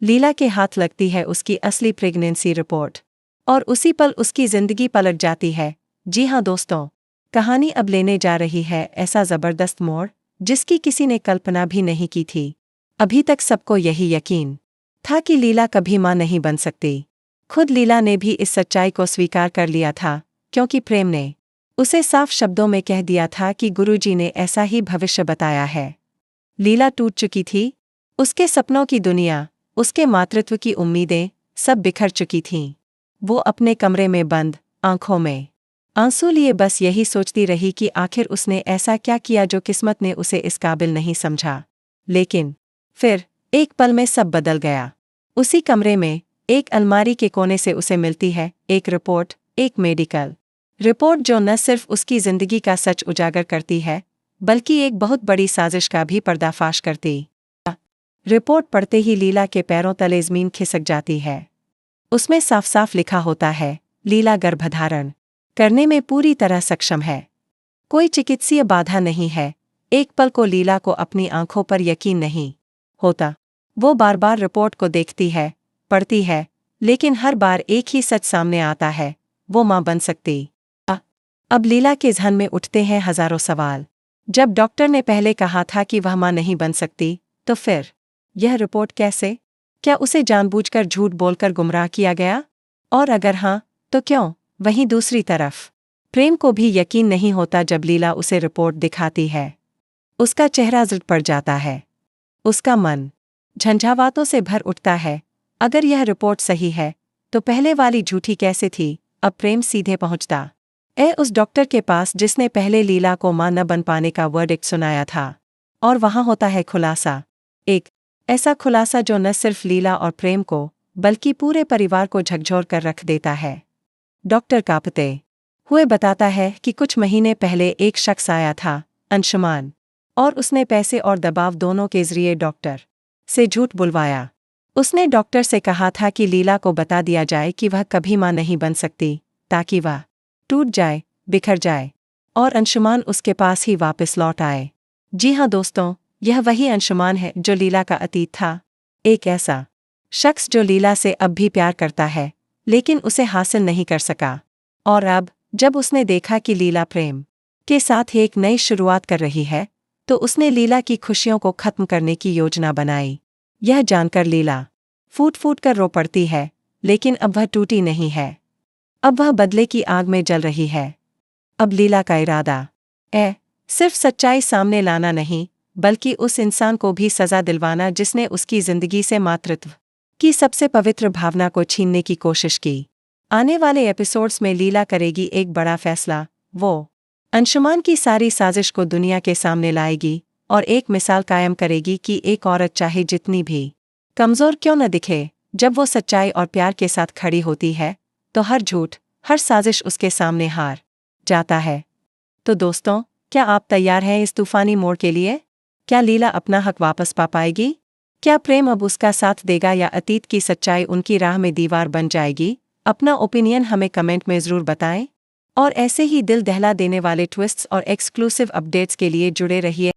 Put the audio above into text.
लीला के हाथ लगती है उसकी असली प्रेगनेंसी रिपोर्ट और उसी पल उसकी जिंदगी पलट जाती है। जी हाँ दोस्तों, कहानी अब लेने जा रही है ऐसा जबरदस्त मोड़ जिसकी किसी ने कल्पना भी नहीं की थी। अभी तक सबको यही यकीन था कि लीला कभी मां नहीं बन सकती। खुद लीला ने भी इस सच्चाई को स्वीकार कर लिया था, क्योंकि प्रेम ने उसे साफ शब्दों में कह दिया था कि गुरुजी ने ऐसा ही भविष्य बताया है। लीला टूट चुकी थी, उसके सपनों की दुनिया, उसके मातृत्व की उम्मीदें सब बिखर चुकी थीं। वो अपने कमरे में बंद, आंखों में आंसू लिए बस यही सोचती रही कि आखिर उसने ऐसा क्या किया जो किस्मत ने उसे इस काबिल नहीं समझा। लेकिन फिर एक पल में सब बदल गया। उसी कमरे में एक अलमारी के कोने से उसे मिलती है एक रिपोर्ट, एक मेडिकल रिपोर्ट जो न सिर्फ उसकी जिंदगी का सच उजागर करती है, बल्कि एक बहुत बड़ी साजिश का भी पर्दाफाश करती। रिपोर्ट पढ़ते ही लीला के पैरों तले ज़मीन खिसक जाती है। उसमें साफ साफ लिखा होता है, लीला गर्भधारण करने में पूरी तरह सक्षम है। कोई चिकित्सीय बाधा नहीं है। एक पल को लीला को अपनी आंखों पर यकीन नहीं होता। वो बार बार रिपोर्ट को देखती है, पढ़ती है, लेकिन हर बार एक ही सच सामने आता है, वो मां बन सकती। अब लीला के ज़हन में उठते हैं हजारों सवाल। जब डॉक्टर ने पहले कहा था कि वह मां नहीं बन सकती, तो फिर यह रिपोर्ट कैसे? क्या उसे जानबूझकर झूठ बोलकर गुमराह किया गया? और अगर हाँ, तो क्यों? वहीं दूसरी तरफ प्रेम को भी यकीन नहीं होता जब लीला उसे रिपोर्ट दिखाती है। उसका चेहरा ज़िद पड़ जाता है, उसका मन झंझावातों से भर उठता है। अगर यह रिपोर्ट सही है, तो पहले वाली झूठी कैसे थी? अब प्रेम सीधे पहुंचता उस डॉक्टर के पास जिसने पहले लीला को मां न बन पाने का वर्डिक्ट सुनाया था। और वहां होता है खुलासा, एक ऐसा खुलासा जो न सिर्फ लीला और प्रेम को, बल्कि पूरे परिवार को झकझोर कर रख देता है। डॉक्टर कांपते हुए बताता है कि कुछ महीने पहले एक शख्स आया था, अंशुमान, और उसने पैसे और दबाव दोनों के जरिए डॉक्टर से झूठ बुलवाया। उसने डॉक्टर से कहा था कि लीला को बता दिया जाए कि वह कभी मां नहीं बन सकती, ताकि वह टूट जाए, बिखर जाए, और अंशुमान उसके पास ही वापस लौट आए। जी हाँ दोस्तों, यह वही अंशुमान है जो लीला का अतीत था। एक ऐसा शख्स जो लीला से अब भी प्यार करता है, लेकिन उसे हासिल नहीं कर सका। और अब जब उसने देखा कि लीला प्रेम के साथ एक नई शुरुआत कर रही है, तो उसने लीला की खुशियों को खत्म करने की योजना बनाई। यह जानकर लीला फूट फूट कर रो पड़ती है, लेकिन अब वह टूटी नहीं है। अब वह बदले की आग में जल रही है। अब लीला का इरादा सिर्फ सच्चाई सामने लाना नहीं, बल्कि उस इंसान को भी सजा दिलवाना जिसने उसकी जिंदगी से मातृत्व की सबसे पवित्र भावना को छीनने की कोशिश की। आने वाले एपिसोड्स में लीला करेगी एक बड़ा फैसला। वो अंशुमान की सारी साजिश को दुनिया के सामने लाएगी और एक मिसाल कायम करेगी कि एक औरत चाहे जितनी भी कमजोर क्यों न दिखे, जब वो सच्चाई और प्यार के साथ खड़ी होती है, तो हर झूठ, हर साजिश उसके सामने हार जाता है। तो दोस्तों, क्या आप तैयार हैं इस तूफानी मोड़ के लिए? क्या लीला अपना हक वापस पा पाएगी? क्या प्रेम अब उसका साथ देगा या अतीत की सच्चाई उनकी राह में दीवार बन जाएगी? अपना ओपिनियन हमें कमेंट में ज़रूर बताएं। और ऐसे ही दिल दहला देने वाले ट्विस्ट्स और एक्सक्लूसिव अपडेट्स के लिए जुड़े रहिए।